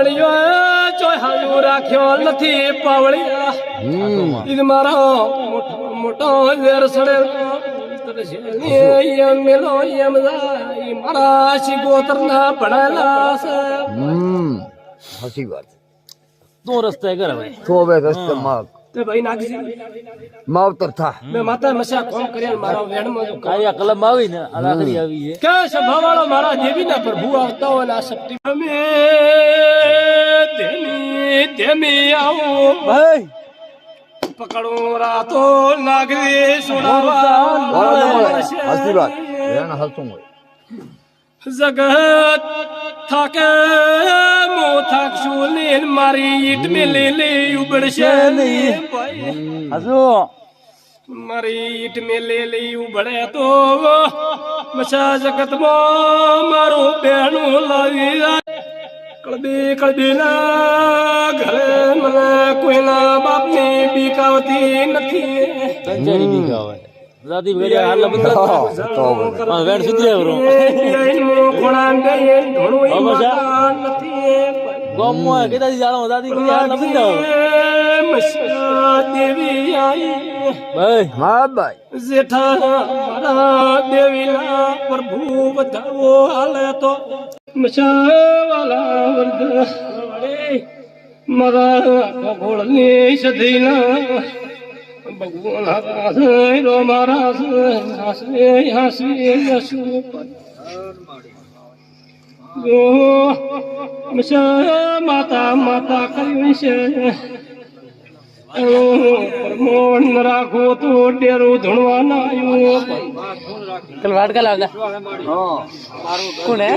વેણિયો ચોય હાલું રાખ્યો નથી પાવળિયા ઈદ મારો મોટો વેર સડેલ મેલો એમ જાય મારા શિગોતર ના ભણેલા છે સાચી વાત તો રસ્તે કર હવે તો હવે રસ્તે માગ તે ભાઈ નાખી માવતર થા મે માતા મસા કોમ કર્યા મારા વેણમાં જો કાયા કલમ આવી ને આખરી આવી છે કે સભાવાળો મારા દેવીના પ્રભુ આવતા હોય ને આ શક્તિ અમે તેમી આવો ભાઈ પકડો રાતો નાગરી સુડાવા સાચી વાત એના હસું હોય જગત થાકે મો થાકશું લીન મારી ઈટ મેલી લે ઉબડશે નહીં હસુ મારી ઈટ મેલી લે ઉબડે તો મસા જગતમાં મારું બેણું લાવી કળબી ના ઘરે મને કોઈના બાપની બીક આવતી નથી સંચારી બીગા હોય દાદી વેડિયા હાલ બધા વેણ સુધરે બરો ગોમો કે દાદી જાણો દાદી કે હાલ બધા દેવી આઈ ભાઈ હા ભાઈ જેઠા દેવીના પ્રભુ બધાવો હાલે તો મસાવાલા વર્દ મારા ભગોળની સધીના ભગવાન હાસે રો મારા હાસે હાસે યસુ જો મસા માતા માતા કરી છે પરમોણ રાખો તો ડેરું ધણવા ના આવ્યો કલ વાડકા લાગા કોણ હે